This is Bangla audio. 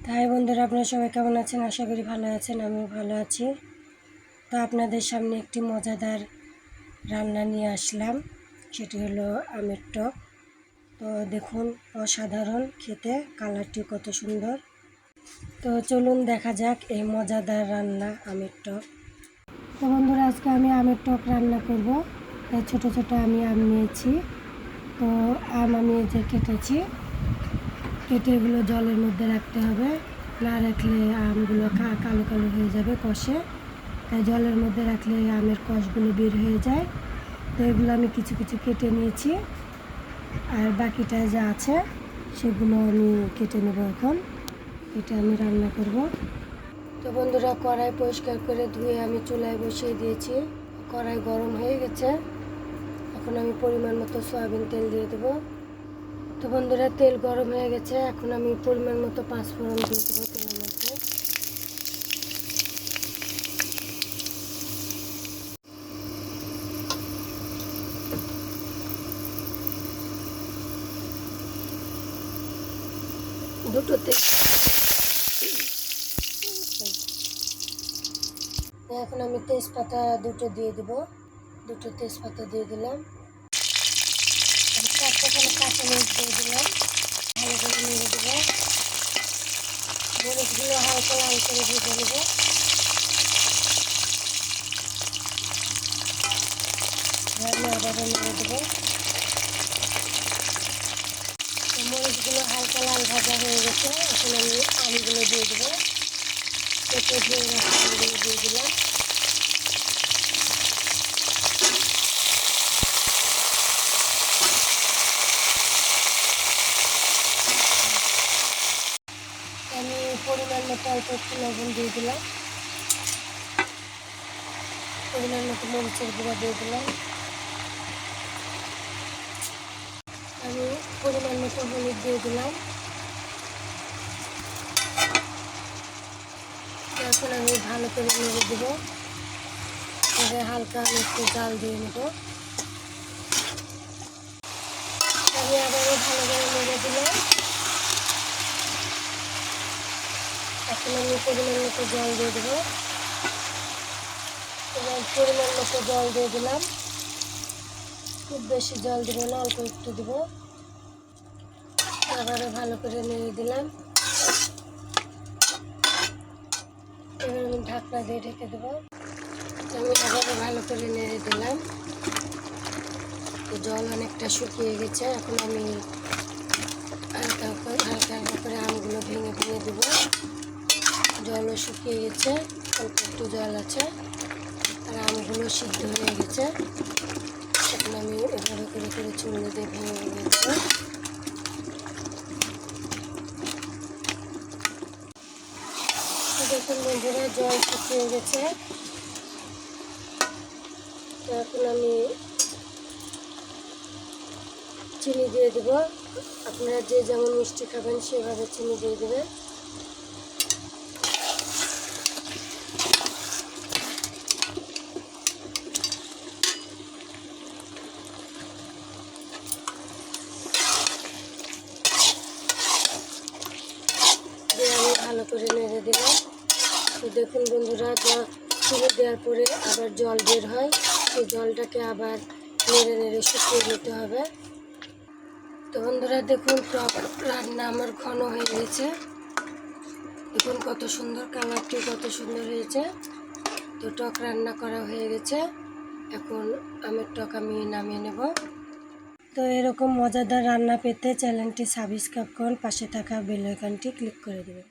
তাই বন্ধুরা, আপনারা সবাই কেমন আছেন? আশা করি ভালো আছেন। আমিও ভালো আছি। তো আপনাদের সামনে একটি মজাদার রান্না নিয়ে আসলাম, সেটি হলো আমের টক। তো দেখুন, অসাধারণ খেতে, কালারটি কত সুন্দর। তো চলুন দেখা যাক এই মজাদার রান্না আমের টক। তো বন্ধুরা, আজকে আমি আমের টক রান্না করব। তাই ছোটো ছোটো আমি আম নিয়েছি। তো আম আমি এই যে কেটেছি, কেটে এগুলো জলের মধ্যে রাখতে হবে, না রাখলে আমগুলো কালো কালো হয়ে যাবে কষে। তাই জলের মধ্যে রাখলে আমের কষগুলো বের হয়ে যায়। তো এগুলো আমি কিছু কিছু কেটে নিয়েছি, আর বাকিটা যা আছে সেগুলো আমি কেটে নেব। এখন এটা আমি রান্না করব। তো বন্ধুরা, কড়াই পরিষ্কার করে ধুয়ে আমি চুলায় বসিয়ে দিয়েছি। কড়াই গরম হয়ে গেছে। এখন আমি পরিমাণ মতো সয়াবিন তেল দিয়ে দেবো। তো বন্ধুরা, তেল গরম হয়ে গেছে। এখন আমি পরিমাণ মতো পাঁচফোড়ন দিয়ে দেবো তেলের মধ্যে। এখন আমি তেজপাতা দুটো দিয়ে দেবো। দুটো তেজপাতা দিয়ে দিলাম। চারটাখানে কাঁচামরিচ দিয়ে দিলাম। ভালো করে নেড়ে দেবো। মরিচগুলো হালকা লাল করে ভেজে নেবো। আমি আবারও নেড়ে দেবো। মরিচগুলো হালকা লাল ভাজা হয়ে গেছে। এখন আমি আমগুলো দিয়ে দেবো। কেটে ধুয়ে রাখা আমগুলো দিয়ে দিলাম। আমি পরিমাণ মতো অল্প একটু লবণ দিয়ে দিলাম। পরিমাণ মতো মরিচের গুঁড়া দিয়ে দিলাম। আমি পরিমাণ মতো হলুদ দিয়ে দিলাম। এখন আমি ভালো করে নেড়ে দেবো। তবে হালকা আমি একটু জাল দিয়ে নেব। আমি আবারও ভালো করে নেড়ে দিলাম। এখন আমি পরিমাণ মতো জল দিয়ে দেবো। এবং পরিমাণ মতো জল দিয়ে দিলাম। খুব বেশি জল দেবো না, অল্প একটু দেবো। আবারও ভালো করে নেড়ে দিলাম। এবার আমি ঢাকনা দিয়ে ঢেকে দেবো। আমি আবারও ভালো করে নেড়ে দিলাম। জল অনেকটা শুকিয়ে গেছে। এখন আমি হালকা হালকা করে আমগুলো ভেঙে ভেঙে দেবো। জলও শুকিয়ে গেছে, অল্প একটু জল আছে, আর আমগুলো সিদ্ধ হয়ে গেছে। এখন আমি এভাবে করে করে চুলে দিয়ে ভেঙে ভেঙে দেবো। দেখুন বন্ধুরা, জল শুকিয়ে গেছে। তো এখন আমি চিনি দিয়ে দেবো। আপনারা যে যেমন মিষ্টি খাবেন সেভাবে চিনি দিয়ে দেবেন। দিয়ে আমি ভালো করে নেড়ে দিলাম। তো দেখুন বন্ধুরা, চিনি দেওয়ার পরে আবার জল বের হয়। সেই জলটাকে আবার নেড়ে নেড়ে শুকিয়ে নিতে হবে। তো বন্ধুরা দেখুন, টক রান্না আমার ঘন হয়ে গেছে। দেখুন কত সুন্দর কালারটি, কত সুন্দর হয়েছে। তো টক রান্না করা হয়ে গেছে। এখন আমের টক আমি নামিয়ে নেব। তো এরকম মজাদার রান্না পেতে চ্যানেলটি সাবস্ক্রাইব করুন, পাশে থাকা বেল আইকনটি ক্লিক করে দেবেন।